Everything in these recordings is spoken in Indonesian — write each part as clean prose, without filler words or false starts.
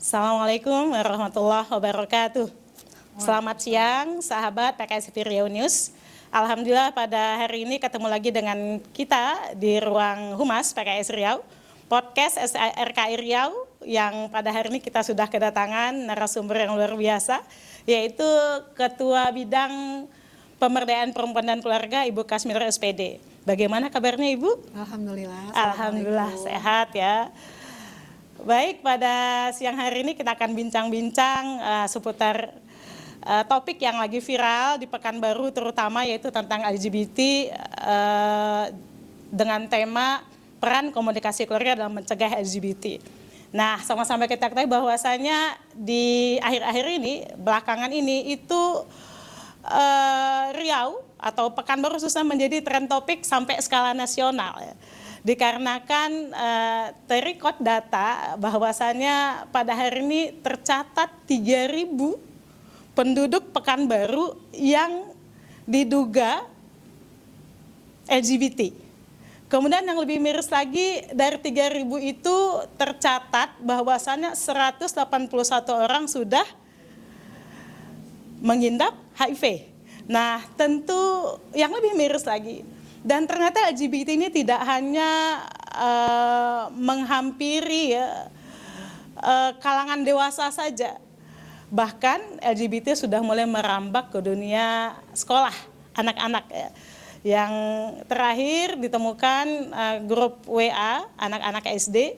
Assalamualaikum warahmatullahi wabarakatuh. Selamat siang sahabat PKS Riau News. Alhamdulillah pada hari ini ketemu lagi dengan kita di ruang Humas PKS Riau, podcast RKI Riau, yang pada hari ini kita sudah kedatangan narasumber yang luar biasa, yaitu Ketua Bidang Pemberdayaan Perempuan dan Keluarga Ibu Kasmira SPD. Bagaimana kabarnya Ibu? Alhamdulillah. Alhamdulillah sehat ya. Baik, pada siang hari ini kita akan bincang-bincang seputar topik yang lagi viral di Pekanbaru, terutama yaitu tentang LGBT dengan tema peran komunikasi keluarga dalam mencegah LGBT. Nah, sama-sama kita ketahui bahwasanya di akhir-akhir ini, belakangan ini itu Riau atau Pekanbaru khususnya menjadi tren topik sampai skala nasional ya. Dikarenakan terikot data bahwasanya pada hari ini tercatat 3.000 penduduk Pekanbaru yang diduga LGBT. Kemudian yang lebih miris lagi, dari 3.000 itu tercatat bahwasanya 181 orang sudah mengidap HIV. Nah, tentu yang lebih miris lagi, dan ternyata LGBT ini tidak hanya menghampiri kalangan dewasa saja. Bahkan LGBT sudah mulai merambak ke dunia sekolah anak-anak ya. Yang terakhir ditemukan grup WA anak-anak SD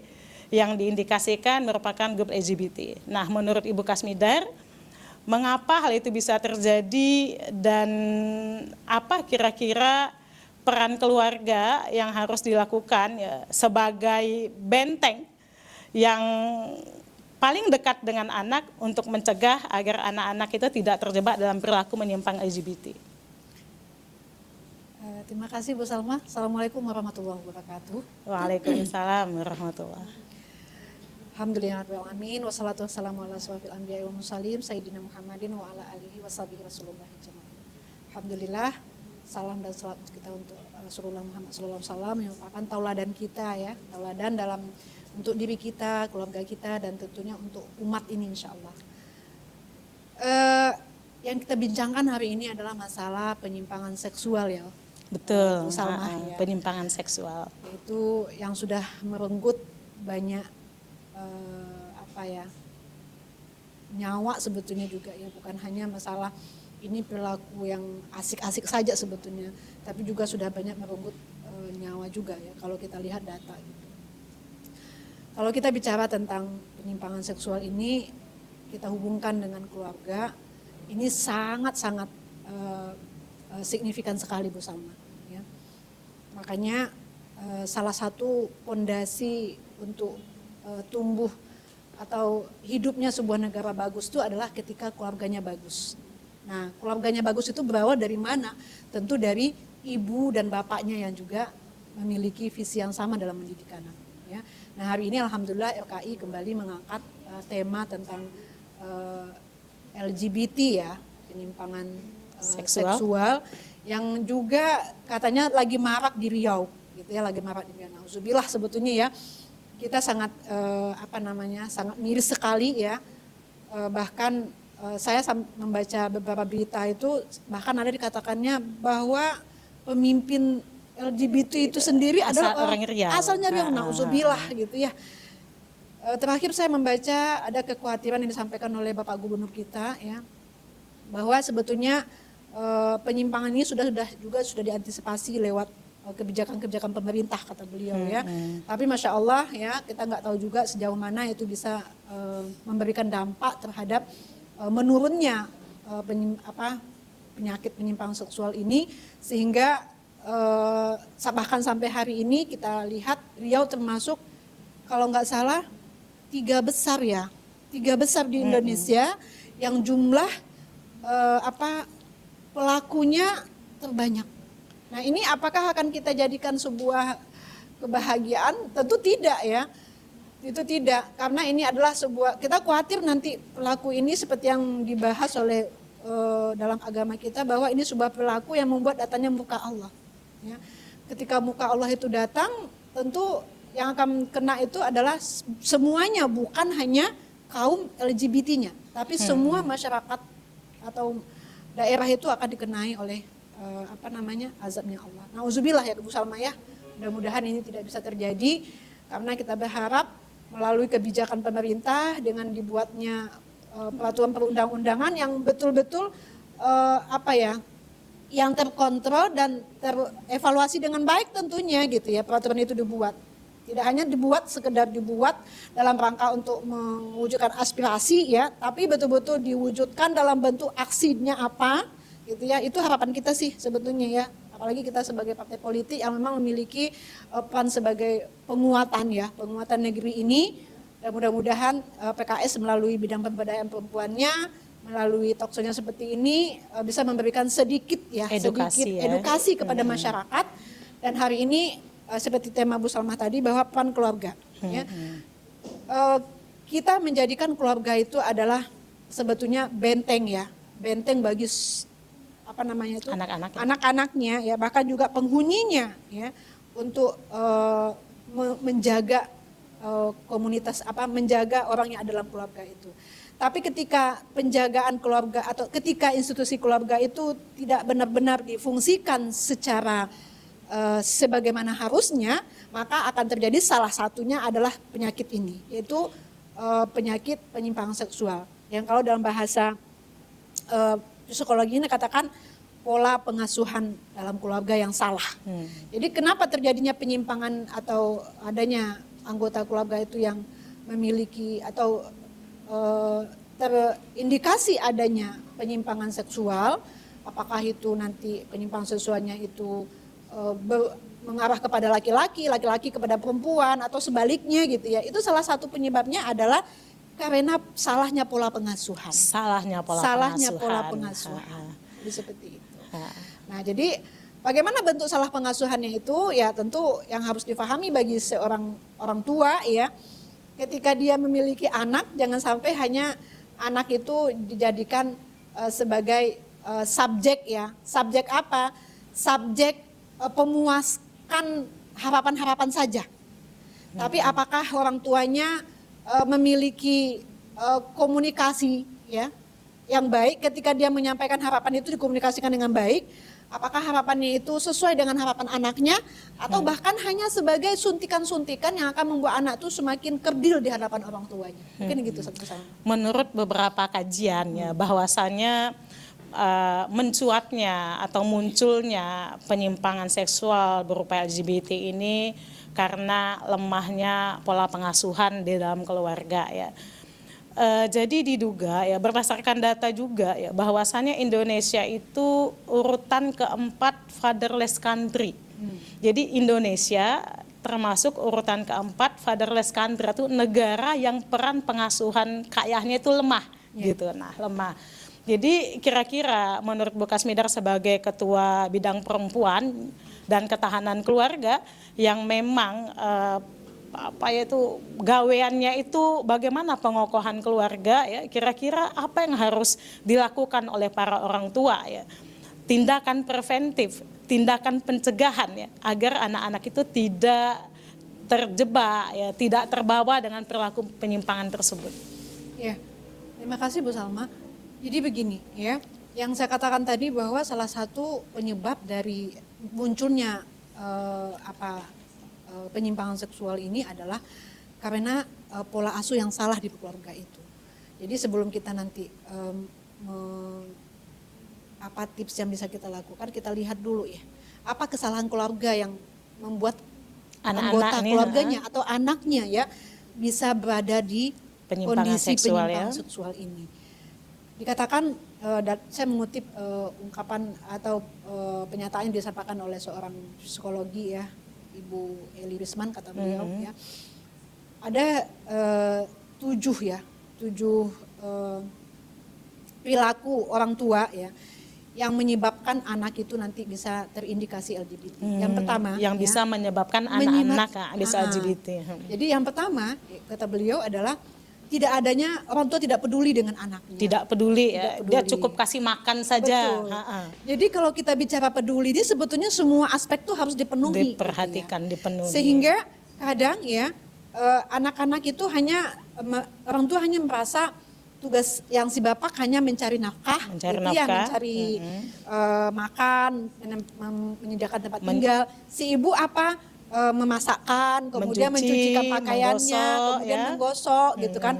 yang diindikasikan merupakan grup LGBT. Nah, menurut Ibu Kasmidar, mengapa hal itu bisa terjadi dan apa kira-kira peran keluarga yang harus dilakukan ya, sebagai benteng yang paling dekat dengan anak untuk mencegah agar anak-anak itu tidak terjebak dalam perilaku menyimpang LGBT. Terima kasih Bu Salma. Assalamualaikum warahmatullahi wabarakatuh. Waalaikumsalam warahmatullahi wabarakatuh. Alhamdulillahirrahmanirrahim. Wassalatu wassalamu ala asrofil anbiya'i wal mursalin Sayyidina Muhammadin wa ala alihi wa sahbihi Rasulullah jamaah. Alhamdulillah, salam dan salat kita untuk Rasulullah Muhammad SAW yang merupakan tauladan kita ya, tauladan dalam untuk diri kita, keluarga kita, dan tentunya untuk umat ini insya Allah. Yang kita bincangkan hari ini adalah masalah penyimpangan seksual ya. Betul, Salma, ya. Penyimpangan seksual. Itu yang sudah merenggut banyak nyawa sebetulnya juga ya, bukan hanya masalah ini perilaku yang asik-asik saja sebetulnya, tapi juga sudah banyak merenggut nyawa juga ya kalau kita lihat data gitu. Kalau kita bicara tentang penyimpangan seksual ini, kita hubungkan dengan keluarga, ini sangat-sangat signifikan sekali Bu Salma. Ya. Makanya salah satu fondasi untuk tumbuh atau hidupnya sebuah negara bagus itu adalah ketika keluarganya bagus. Nah, keluarganya bagus itu berawal dari mana? Tentu dari ibu dan bapaknya yang juga memiliki visi yang sama dalam mendidik anak. Ya. Nah, hari ini alhamdulillah RKI kembali mengangkat tema tentang LGBT ya, penyimpangan seksual yang juga katanya lagi marak di Riau, gitu ya, lagi marak di Riau. Nauzubillah sebetulnya ya, kita sangat sangat miris sekali ya, bahkan saya membaca beberapa berita itu bahkan ada dikatakannya bahwa pemimpin LGBT itu sendiri adalah orang Riau. Asalnya Riau, nauzubillah gitu ya. Terakhir saya membaca ada kekhawatiran yang disampaikan oleh Bapak Gubernur kita ya, bahwa sebetulnya penyimpangan ini sudah diantisipasi lewat kebijakan-kebijakan pemerintah kata beliau ya. Tapi Masya Allah ya, kita nggak tahu juga sejauh mana itu bisa memberikan dampak terhadap menurunnya penyakit penyimpangan seksual ini, sehingga bahkan sampai hari ini kita lihat Riau termasuk kalau nggak salah 3 besar di Indonesia yang jumlah pelakunya terbanyak. Nah, ini apakah akan kita jadikan sebuah kebahagiaan? Tentu tidak ya. Itu tidak, karena ini adalah kita khawatir nanti pelaku ini seperti yang dibahas oleh dalam agama kita, bahwa ini sebuah perilaku yang membuat datangnya muka Allah. Ya. Ketika muka Allah itu datang, tentu yang akan kena itu adalah semuanya, bukan hanya kaum LGBT-nya, tapi semua masyarakat atau daerah itu akan dikenai oleh azabnya Allah. Nauzubillah ya Bu Salma ya. Mudah-mudahan ini tidak bisa terjadi karena kita berharap melalui kebijakan pemerintah dengan dibuatnya peraturan perundang-undangan yang betul-betul yang terkontrol dan terevaluasi dengan baik tentunya gitu ya, peraturan itu dibuat. Tidak hanya sekedar dibuat dalam rangka untuk mewujudkan aspirasi ya, tapi betul-betul diwujudkan dalam bentuk aksinya apa gitu ya. Itu harapan kita sih sebetulnya ya. Apalagi kita sebagai partai politik yang memang memiliki peran sebagai penguatan negeri ini. Dan mudah-mudahan PKS melalui bidang pemberdayaan perempuannya, melalui talkshow-nya seperti ini bisa memberikan sedikit edukasi kepada masyarakat. Dan hari ini seperti tema Bu Salma tadi bahwa peran keluarga. Ya. Kita menjadikan keluarga itu adalah sebetulnya benteng bagi anak-anaknya ya, bahkan juga penghuninya ya, untuk menjaga komunitas menjaga orang yang ada dalam keluarga itu. Tapi ketika penjagaan keluarga atau ketika institusi keluarga itu tidak benar-benar difungsikan secara sebagaimana harusnya, maka akan terjadi salah satunya adalah penyakit ini, yaitu penyakit penyimpangan seksual. Yang kalau dalam bahasa psikologi ini katakan pola pengasuhan dalam keluarga yang salah. Jadi kenapa terjadinya penyimpangan atau adanya anggota keluarga itu yang memiliki atau terindikasi adanya penyimpangan seksual, apakah itu nanti penyimpangan seksualnya itu mengarah kepada laki-laki kepada perempuan atau sebaliknya gitu ya. Itu salah satu penyebabnya adalah karena salahnya pola pengasuhan. Salahnya pola pengasuhan. Jadi seperti itu. Nah, jadi bagaimana bentuk salah pengasuhannya itu ya tentu yang harus difahami bagi seorang orang tua ya. Ketika dia memiliki anak, jangan sampai hanya anak itu dijadikan sebagai subjek ya. Subjek apa? Subjek pemuaskan harapan-harapan saja. Tapi apakah orang tuanya memiliki komunikasi ya yang baik ketika dia menyampaikan harapan itu dikomunikasikan dengan baik? Apakah harapannya itu sesuai dengan harapan anaknya atau bahkan hanya sebagai suntikan-suntikan yang akan membuat anak itu semakin kerdil di hadapan orang tuanya? Mungkin gitu satu-satu. Menurut beberapa kajian ya bahwasannya mencuatnya atau munculnya penyimpangan seksual berupa LGBT ini karena lemahnya pola pengasuhan di dalam keluarga ya. Jadi diduga ya berdasarkan data juga ya bahwasannya Indonesia itu urutan keempat fatherless country. Jadi Indonesia termasuk urutan keempat fatherless country, itu negara yang peran pengasuhan ayahnya itu lemah gitu. Nah, lemah. Jadi kira-kira menurut Bu Kasmidar sebagai ketua bidang perempuan dan ketahanan keluarga yang memang gaweannya itu bagaimana pengokohan keluarga ya, kira-kira apa yang harus dilakukan oleh para orang tua ya, tindakan preventif, tindakan pencegahan ya, agar anak-anak itu tidak terjebak ya, tidak terbawa dengan perilaku penyimpangan tersebut. Ya, terima kasih Bu Salma. Jadi begini ya, yang saya katakan tadi bahwa salah satu penyebab dari munculnya penyimpangan seksual ini adalah karena pola asuh yang salah di keluarga itu. Jadi sebelum kita nanti apa tips yang bisa kita lakukan, kita lihat dulu ya, apa kesalahan keluarga yang membuat anggota keluarganya atau anaknya ya bisa berada di kondisi penyimpangan seksual ini. Dikatakan, saya mengutip ungkapan atau pernyataan yang disampaikan oleh seorang psikologi ya, Ibu Eli Risman, kata beliau ya, ada 7 perilaku orang tua ya yang menyebabkan anak itu nanti bisa terindikasi LGBT. Yang pertama yang bisa menyebabkan anak-anak bisa LGBT. Jadi yang pertama kata beliau adalah tidak adanya orang tua tidak peduli dengan anaknya. Tidak peduli ya, dia cukup kasih makan saja. Jadi kalau kita bicara peduli, ini sebetulnya semua aspek tuh harus dipenuhi. Diperhatikan, gitu ya. dipenuhi. Sehingga kadang ya anak-anak itu hanya orang tua hanya merasa tugas yang si bapak hanya mencari nafkah, mencari makan, menyediakan tempat tinggal. Si ibu apa? Memasakkan, kemudian mencucikan pakaiannya, kemudian menggosok gitu kan.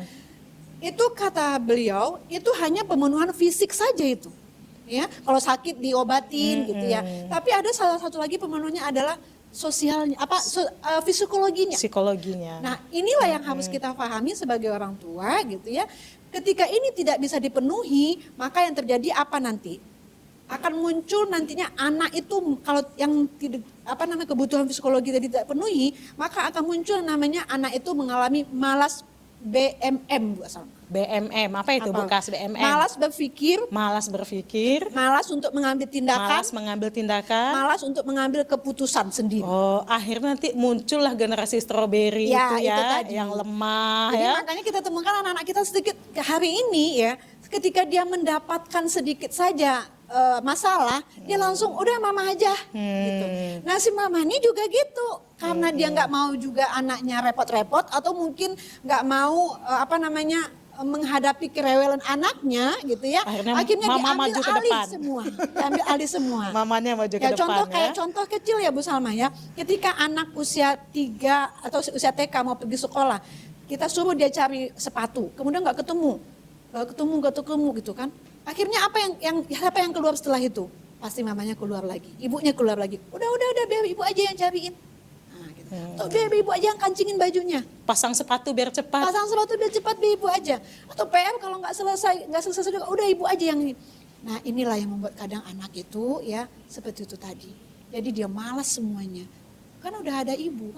Itu kata beliau, itu hanya pemenuhan fisik saja itu. Ya, kalau sakit diobatin gitu ya. Tapi ada salah satu lagi pemenuhannya adalah sosialnya, psikologinya. Nah, inilah yang harus kita pahami sebagai orang tua gitu ya. Ketika ini tidak bisa dipenuhi, maka yang terjadi apa nanti? Akan muncul nantinya anak itu kalau yang tidak kebutuhan psikologi tidak penuhi, maka akan muncul namanya anak itu mengalami malas BMM, Bu Salma. BMM, apa itu bekas BMM? Malas berpikir, malas untuk mengambil tindakan, malas untuk mengambil keputusan sendiri. Oh, akhirnya nanti muncullah generasi stroberi itu yang lemah. Jadi makanya kita temukan anak-anak kita sedikit hari ini ya, ketika dia mendapatkan sedikit saja masalah, dia langsung udah mama aja gitu. Nah si mama ini juga gitu, karena dia nggak mau juga anaknya repot-repot atau mungkin nggak mau menghadapi kerewelan anaknya gitu ya. Akhirnya mama diambil alih semua. Mamanya maju ke depan Contoh kecil ya Bu Salma ya. Ketika anak usia 3 atau usia TK mau pergi sekolah, kita suruh dia cari sepatu, kemudian nggak ketemu gitu kan. Akhirnya siapa yang keluar setelah itu? Pasti mamanya keluar lagi, ibunya keluar lagi. Udah biar ibu aja yang cariin. Atau biar ibu aja yang kancingin bajunya. Pasang sepatu biar cepat, biar ibu aja. Atau PR kalau nggak selesai juga, udah ibu aja yang ini. Nah inilah yang membuat kadang anak itu ya seperti itu tadi. Jadi dia malas semuanya. Karena udah ada ibu,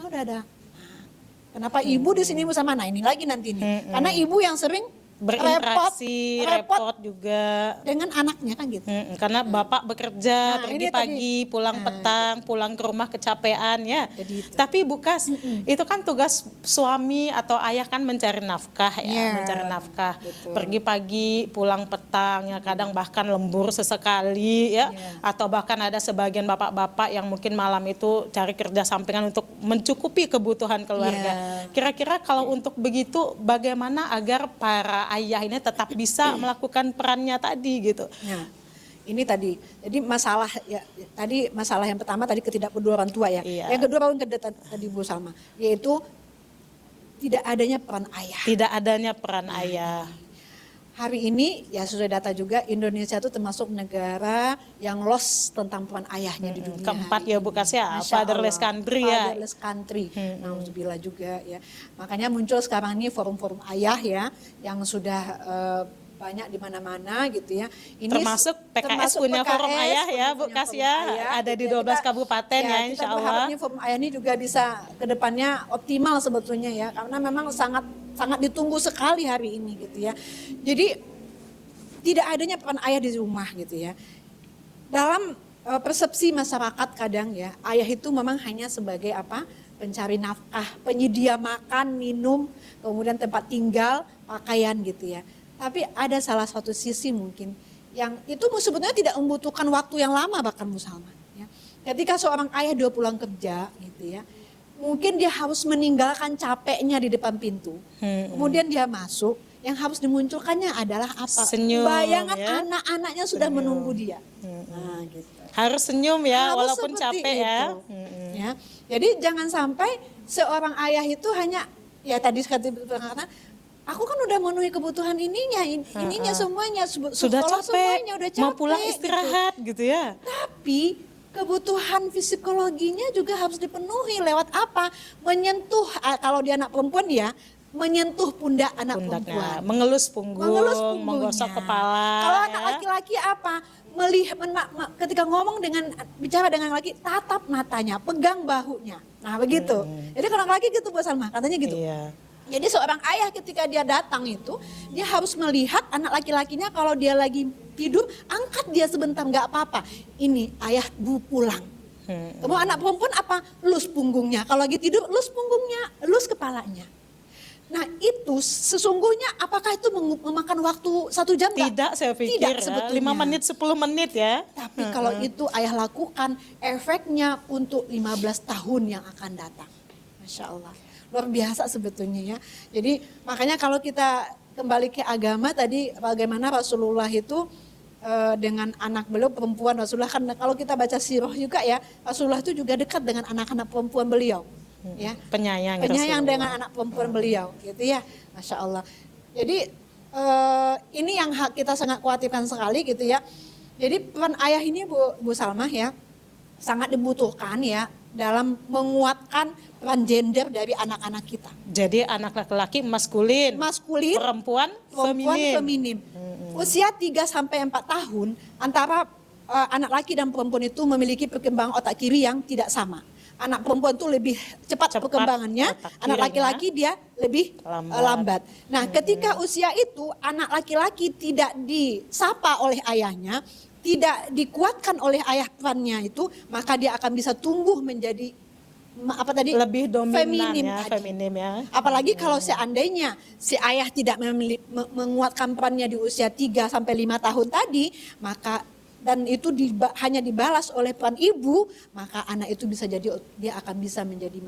kenapa ibu di sini bersama? Nah ini lagi nanti nih. Karena ibu yang sering berinteraksi, repot juga dengan anaknya kan gitu. Karena bapak bekerja pergi pagi, pulang petang, pulang ke rumah kecapean ya. Tapi Bukas, itu kan tugas suami atau ayah kan mencari nafkah mencari nafkah. Betul. Pergi pagi, pulang petang ya, kadang bahkan lembur sesekali ya. Atau bahkan ada sebagian bapak-bapak yang mungkin malam itu cari kerja sampingan untuk mencukupi kebutuhan keluarga. Kira-kira kalau untuk begitu bagaimana agar para ayah ini tetap bisa melakukan perannya tadi gitu. Nah, ini tadi. Jadi masalah yang pertama tadi ketidakpedulian orang tua ya. Yang kedua tadi Bu Salma, yaitu tidak adanya peran ayah. Hari ini ya sudah data juga Indonesia itu termasuk negara yang lost tentang peran ayahnya di dunia. Keempat ya Bukas ya, fatherless country ya. Fatherless country, alhamdulillah juga ya. Makanya muncul sekarang ini forum-forum ayah ya, yang sudah banyak di mana-mana gitu ya. Ini termasuk PKS punya forum ayah ya Bukas ya, ada di 12 kabupaten ya insya Allah. Kita berharapnya forum ayah ini juga bisa kedepannya optimal sebetulnya ya, karena memang sangat ditunggu sekali hari ini gitu ya. Jadi tidak adanya peran ayah di rumah gitu ya. Dalam persepsi masyarakat kadang ya, ayah itu memang hanya sebagai pencari nafkah, penyedia makan, minum, kemudian tempat tinggal, pakaian gitu ya. Tapi ada salah satu sisi mungkin yang itu sebetulnya tidak membutuhkan waktu yang lama bahkan Salma ya. Ketika seorang ayah dia pulang kerja gitu ya, mungkin dia harus meninggalkan capeknya di depan pintu. Kemudian dia masuk, yang harus dimunculkannya adalah apa? Senyum, bayangan ya? Anak-anaknya sudah menunggu dia. Nah, gitu. Harus senyum ya, harus walaupun capek ya. Ya. Jadi jangan sampai seorang ayah itu hanya ya tadi kata aku kan udah memenuhi kebutuhan ininya semuanya sudah capek, semuanya, udah capek, mau pulang istirahat gitu ya. Tapi kebutuhan psikologinya juga harus dipenuhi lewat apa? Menyentuh, kalau dia anak perempuan ya, menyentuh pundak anak perempuan. Mengelus punggung, menggosok kepala. Kalau anak laki-laki apa? Ketika bicara dengan laki, tatap matanya, pegang bahunya. Nah begitu. Jadi kalau anak laki gitu Bu Salma, katanya gitu. Iya. Jadi seorang ayah ketika dia datang itu, dia harus melihat anak laki-lakinya kalau dia lagi tidur, angkat dia sebentar, nggak apa-apa. Ini ayah pulang. Kemudian anak perempuan apa? Lus punggungnya. Kalau lagi tidur, lus punggungnya, lus kepalanya. Nah itu sesungguhnya apakah itu memakan waktu 1 jam? Tidak, saya pikir tidak, sebetulnya. 5 menit, 10 menit ya. Tapi kalau itu ayah lakukan, efeknya untuk 15 tahun yang akan datang. Masya Allah. luar biasa sebetulnya ya. Jadi makanya kalau kita kembali ke agama tadi, bagaimana Rasulullah itu dengan anak beliau perempuan Rasulullah, kan kalau kita baca sirah juga ya, Rasulullah itu juga dekat dengan anak-anak perempuan beliau, ya, Penyayang dengan anak perempuan beliau, gitu ya, Masya Allah. Jadi ini yang kita sangat khawatirkan sekali, gitu ya. Jadi peran ayah ini Bu Salmah ya, sangat dibutuhkan ya dalam menguatkan peran gender dari anak-anak kita. Jadi anak laki-laki maskulin, perempuan feminim. Usia 3-4 tahun antara anak laki dan perempuan itu memiliki perkembangan otak kiri yang tidak sama. Anak perempuan itu lebih cepat perkembangannya, anak laki-laki dia lebih lambat. Nah, ketika usia itu anak laki-laki tidak disapa oleh ayahnya, tidak dikuatkan oleh ayah perannya itu, maka dia akan bisa tumbuh menjadi lebih dominan feminim ya. Apalagi kalau seandainya si ayah tidak menguatkan perannya di usia 3-5 tahun tadi, maka dan itu hanya dibalas oleh peran ibu, maka anak itu bisa jadi dia akan bisa menjadi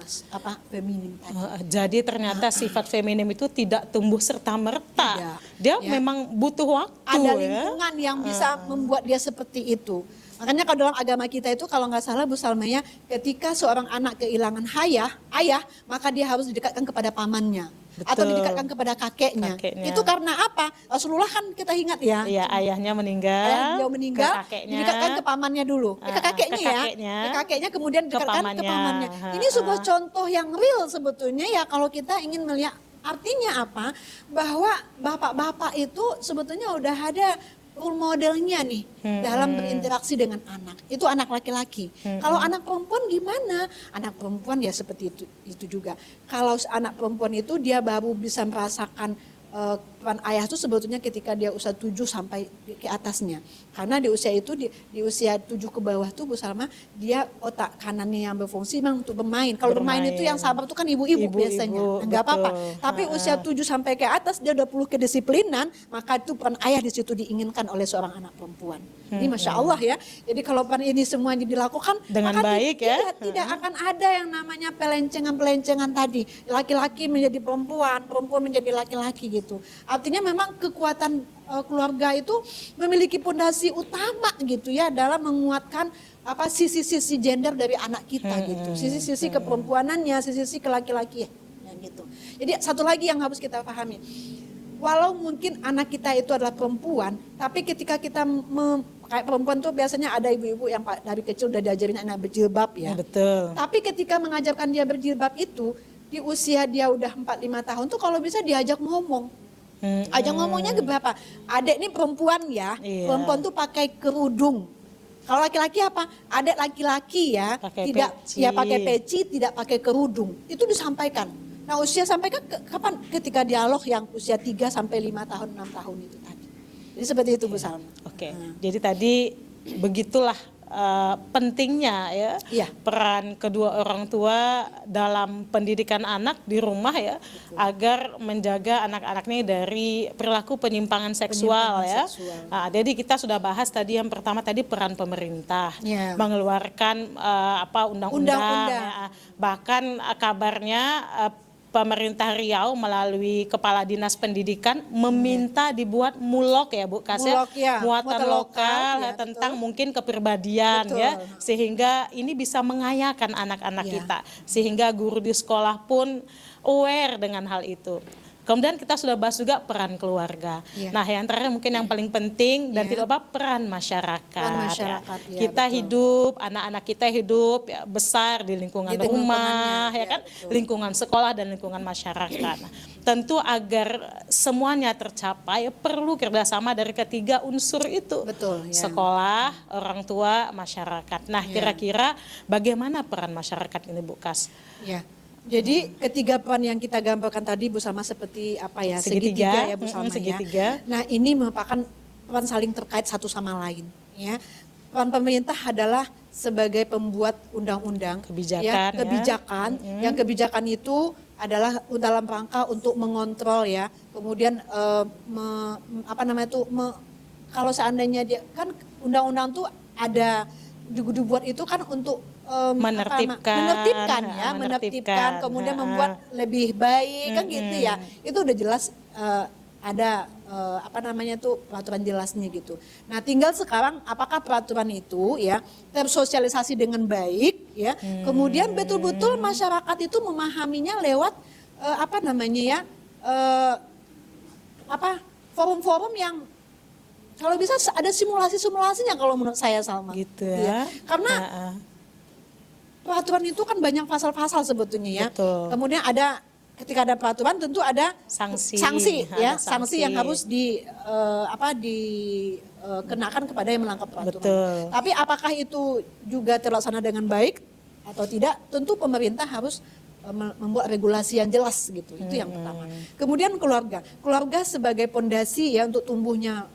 feminim tadi. Jadi ternyata sifat feminim itu tidak tumbuh serta merta. Dia memang butuh waktu. Ada lingkungan yang bisa membuat dia seperti itu. Makanya kalau dalam agama kita itu kalau nggak salah Bu Salmaya, ketika seorang anak kehilangan ayah, maka dia harus didekatkan kepada pamannya. Betul. Atau didekatkan kepada kakeknya. Itu karena apa? Rasulullah kan kita ingat ya. Iya, ayahnya meninggal. Beliau meninggal, didekatkan ke pamannya dulu. Ke kakeknya. Ke kakeknya kemudian didekatkan ke pamannya. Ini sebuah contoh yang real sebetulnya ya kalau kita ingin melihat. Artinya apa? Bahwa bapak-bapak itu sebetulnya udah ada role modelnya nih dalam berinteraksi dengan anak. Itu anak laki-laki. Kalau anak perempuan gimana? Anak perempuan ya seperti itu juga. Kalau anak perempuan itu dia baru bisa merasakan peran ayah itu sebetulnya ketika dia usia 7 sampai ke atasnya. Karena di usia itu di usia 7 ke bawah tuh Bu Salma, dia otak kanannya yang berfungsi memang untuk bermain. Kalau bermain itu yang sabar itu kan ibu-ibu biasanya. Enggak apa-apa. Tapi usia 7 sampai ke atas dia udah perlu kedisiplinan, maka itu peran ayah di situ diinginkan oleh seorang anak perempuan. Ini Masya Allah ya. Jadi kalau peran ini semuanya dilakukan dengan baik ya. Tidak akan ada yang namanya pelencengan-pelencengan tadi. Laki-laki menjadi perempuan, perempuan menjadi laki-laki gitu. Artinya memang kekuatan keluarga itu memiliki fondasi utama gitu ya dalam menguatkan sisi-sisi gender dari anak kita gitu. Sisi-sisi keperempuanannya, sisi-sisi kelaki-lakiannya gitu. Jadi satu lagi yang harus kita pahami. Walau mungkin anak kita itu adalah perempuan, tapi ketika kita kayak perempuan tuh biasanya ada ibu-ibu yang dari kecil udah diajarin anak berjilbab ya. Betul. Tapi ketika mengajarkan dia berjilbab itu, di usia dia udah 4-5 tahun tuh kalau bisa diajak ngomong. Ajak ngomongnya ke berapa? Adek ini perempuan ya, perempuan tuh pakai kerudung. Kalau laki-laki apa? Adek laki-laki ya, pakai peci, tidak pakai kerudung. Itu disampaikan. Nah usia sampaikan kapan? Ketika dialog yang usia 3-5 tahun, 6 tahun itu tadi. Jadi seperti itu Bu Salma. Oke. Jadi tadi begitulah pentingnya ya peran kedua orang tua dalam pendidikan anak di rumah ya. Betul. Agar menjaga anak-anak ini dari perilaku penyimpangan seksual ya. Nah, jadi kita sudah bahas tadi yang pertama tadi peran pemerintah mengeluarkan undang-undang ya. Bahkan kabarnya pemerintah Riau melalui Kepala Dinas Pendidikan meminta dibuat mulok ya Bu Kasya, muatan lokal ya, tentang mungkin kepribadian ya, sehingga ini bisa mengayakan anak-anak kita, sehingga guru di sekolah pun aware dengan hal itu. Kemudian kita sudah bahas juga peran keluarga. Nah, yang terakhir mungkin yang paling penting dan tidak apa peran masyarakat. Kita hidup, anak-anak kita hidup ya, besar di lingkungan rumah, ya kan, lingkungan sekolah dan lingkungan masyarakat. Nah, tentu agar semuanya tercapai perlu kerjasama dari ketiga unsur itu. Sekolah, orang tua, masyarakat. Nah, kira-kira bagaimana peran masyarakat ini Bu Kas? Jadi ketiga peran yang kita gambarkan tadi Bu Salma seperti segitiga ya Bu Salma ya. Nah ini merupakan peran saling terkait satu sama lain ya. Peran pemerintah adalah sebagai pembuat undang-undang, kebijakan. Yang kebijakan itu adalah dalam rangka untuk mengontrol ya. Kemudian kalau seandainya dia kan undang-undang tuh ada dibuat itu kan untuk menertibkan, kemudian membuat lebih baik kan gitu ya. Itu udah jelas ada peraturan jelasnya gitu. Nah, tinggal sekarang apakah peraturan itu ya tersosialisasi dengan baik ya. Kemudian betul-betul masyarakat itu memahaminya lewat forum-forum yang kalau bisa ada simulasi-simulasinya kalau menurut saya, Salma. Gitu ya. Karena peraturan itu kan banyak pasal-pasal sebetulnya ya. Betul. Kemudian ketika ada peraturan tentu ada sanksi yang harus dikenakan kepada yang melanggar peraturan. Betul. Tapi apakah itu juga terlaksana dengan baik atau tidak? Tentu pemerintah harus membuat regulasi yang jelas gitu. Itu yang pertama. Kemudian keluarga sebagai pondasi ya untuk tumbuhnya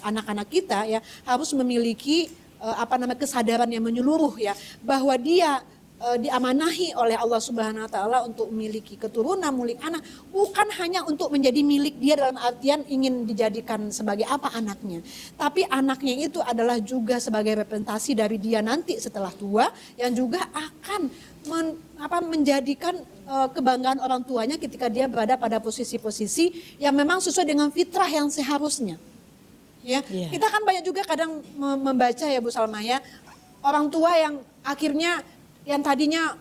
anak-anak kita ya harus memiliki kesadaran yang menyeluruh ya bahwa dia diamanahi oleh Allah Subhanahu wa taala untuk memiliki keturunan, milik anak, bukan hanya untuk menjadi milik dia dalam artian ingin dijadikan sebagai apa anaknya. Tapi anaknya itu adalah juga sebagai representasi dari dia nanti setelah tua yang juga akan menjadikan kebanggaan orang tuanya ketika dia berada pada posisi-posisi yang memang sesuai dengan fitrah yang seharusnya. Ya, kita kan banyak juga kadang membaca ya Bu Salma ya, orang tua yang akhirnya yang tadinya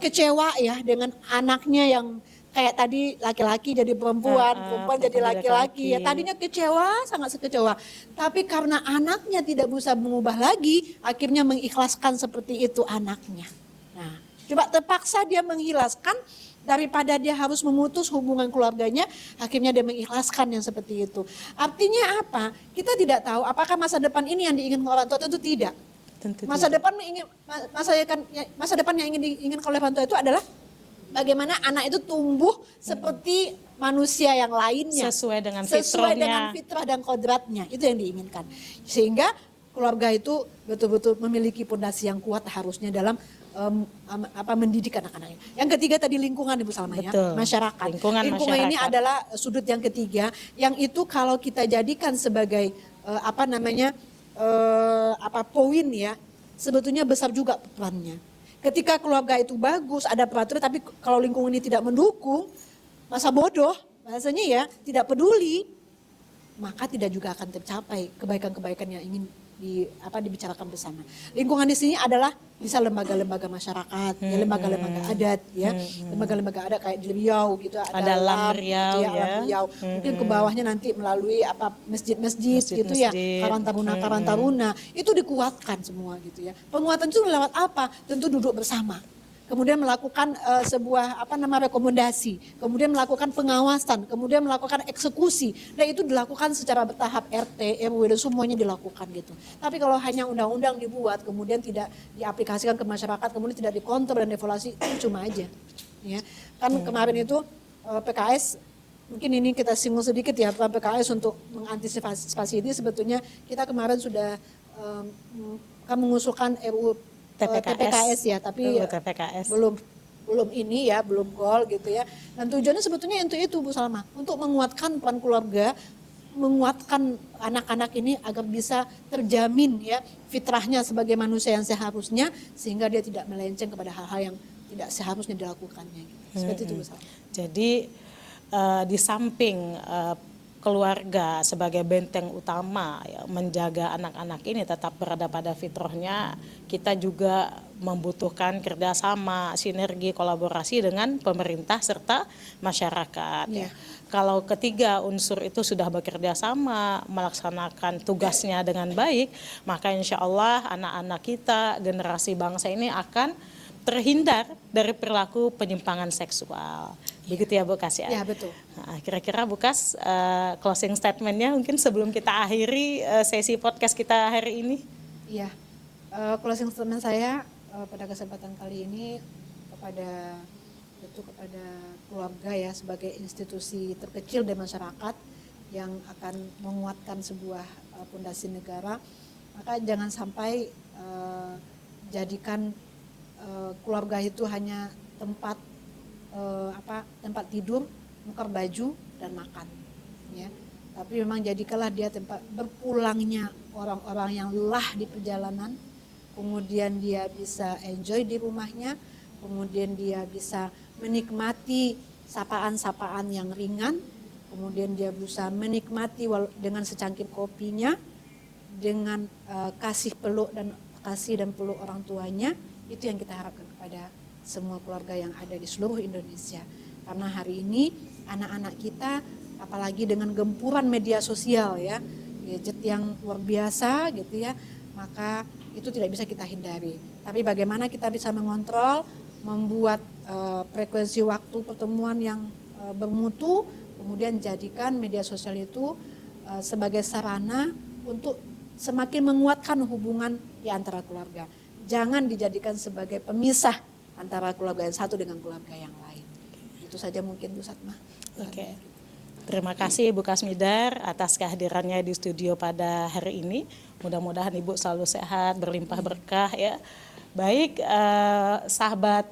kecewa ya dengan anaknya yang kayak tadi laki-laki jadi perempuan, perempuan jadi laki-laki ya, tadinya kecewa, sangat kecewa. Tapi karena anaknya tidak bisa mengubah lagi, akhirnya mengikhlaskan seperti itu anaknya. Nah, coba terpaksa dia mengikhlaskan daripada dia harus memutus hubungan keluarganya, akhirnya dia mengikhlaskan yang seperti itu. Artinya apa? Kita tidak tahu apakah masa depan ini yang diinginkan orang tua, tentu tidak. Masa depan yang diinginkan oleh orang tua itu adalah bagaimana anak itu tumbuh seperti manusia yang lainnya. Sesuai dengan fitrah dan kodratnya. Itu yang diinginkan. Sehingga keluarga itu betul-betul memiliki pondasi yang kuat harusnya dalam mendidik anak-anaknya. Yang ketiga tadi lingkungan Ibu Salma ya, masyarakat. Lingkungan ini adalah sudut yang ketiga yang itu kalau kita jadikan sebagai poin ya, sebetulnya besar juga perannya. Ketika keluarga itu bagus, ada peraturan, tapi kalau lingkungan ini tidak mendukung, masa bodoh, bahasanya ya, tidak peduli, maka tidak juga akan tercapai kebaikan-kebaikan yang ingin dibicarakan bersama. Lingkungan di sini adalah bisa lembaga-lembaga masyarakat, ya, lembaga-lembaga adat, ya, lembaga-lembaga adat kayak di Riau gitu, ada Alam Riau, gitu, Alam Riau. Mungkin ke bawahnya nanti melalui masjid-masjid gitu ya, Karang Taruna, itu dikuatkan semua gitu ya. Penguatan itu lewat apa? Tentu duduk bersama. Kemudian melakukan sebuah rekomendasi, kemudian melakukan pengawasan, kemudian melakukan eksekusi. Dan itu dilakukan secara bertahap RT, RW dan semuanya dilakukan gitu. Tapi kalau hanya undang-undang dibuat kemudian tidak diaplikasikan ke masyarakat, kemudian tidak dikontrol dan evaluasi, itu cuma aja. Ya. Kan kemarin itu PKS, mungkin ini kita singgung sedikit ya, PKS untuk mengantisipasi ini sebetulnya kita kemarin sudah mengusulkan RUU TPKS ya, tapi belum ini ya, belum gol gitu ya. Dan tujuannya sebetulnya untuk itu Bu Salma, untuk menguatkan peran keluarga, menguatkan anak-anak ini agar bisa terjamin ya fitrahnya sebagai manusia yang seharusnya, sehingga dia tidak melenceng kepada hal-hal yang tidak seharusnya dilakukannya. Gitu. Seperti itu Bu Salma. Jadi di samping keluarga sebagai benteng utama ya, menjaga anak-anak ini tetap berada pada fitrahnya, kita juga membutuhkan kerjasama, sinergi, kolaborasi dengan pemerintah serta masyarakat. Ya. Kalau ketiga unsur itu sudah bekerja sama, melaksanakan tugasnya dengan baik, maka insya Allah anak-anak kita, generasi bangsa ini akan terhindar dari perilaku penyimpangan seksual. Begitu ya Bu Kas ya? Ya betul. Nah, kira-kira Bu Kas closing statementnya mungkin sebelum kita akhiri sesi podcast kita hari ini. Iya, closing statement saya pada kesempatan kali ini kepada keluarga ya sebagai institusi terkecil di masyarakat yang akan menguatkan sebuah pondasi negara, maka jangan sampai jadikan keluarga itu hanya tempat tidur, nukar baju dan makan, ya. Tapi memang jadikanlah dia tempat berpulangnya orang-orang yang lelah di perjalanan, kemudian dia bisa enjoy di rumahnya, kemudian dia bisa menikmati sapaan-sapaan yang ringan, kemudian dia bisa menikmati dengan secangkir kopinya, dengan kasih dan peluk orang tuanya. Itu yang kita harapkan kepada semua keluarga yang ada di seluruh Indonesia. Karena hari ini anak-anak kita, apalagi dengan gempuran media sosial ya, gadget yang luar biasa gitu ya, maka itu tidak bisa kita hindari. Tapi bagaimana kita bisa mengontrol, membuat frekuensi waktu pertemuan yang bermutu, kemudian jadikan media sosial itu sebagai sarana untuk semakin menguatkan hubungan di antara keluarga. Jangan dijadikan sebagai pemisah antara keluarga yang satu dengan keluarga yang lain. Itu saja mungkin Bu Satma. Oke. Terima kasih Ibu Kasmidar atas kehadirannya di studio pada hari ini. Mudah-mudahan Ibu selalu sehat, berlimpah berkah ya. Baik, sahabat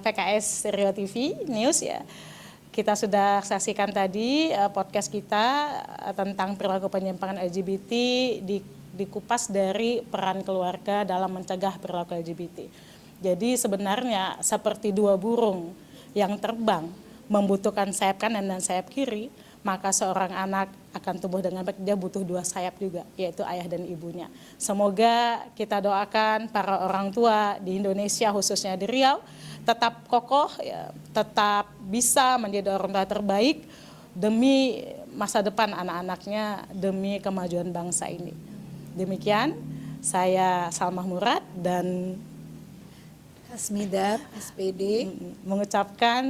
PKS Stereo TV News ya. Kita sudah saksikan tadi podcast kita tentang perilaku penyimpangan LGBT, dikupas dari peran keluarga dalam mencegah perilaku LGBT. Jadi sebenarnya seperti dua burung yang terbang membutuhkan sayap kanan dan sayap kiri, maka seorang anak akan tumbuh dengan baik, dia butuh dua sayap juga, yaitu ayah dan ibunya. Semoga kita doakan para orang tua di Indonesia, khususnya di Riau, tetap kokoh, ya, tetap bisa menjadi orang tua terbaik demi masa depan anak-anaknya, demi kemajuan bangsa ini. Demikian, saya Salmah Murad dan Kasmidar, SPD, mengucapkan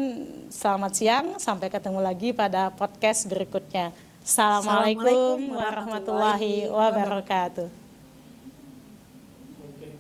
selamat siang, sampai ketemu lagi pada podcast berikutnya. Assalamualaikum warahmatullahi wabarakatuh.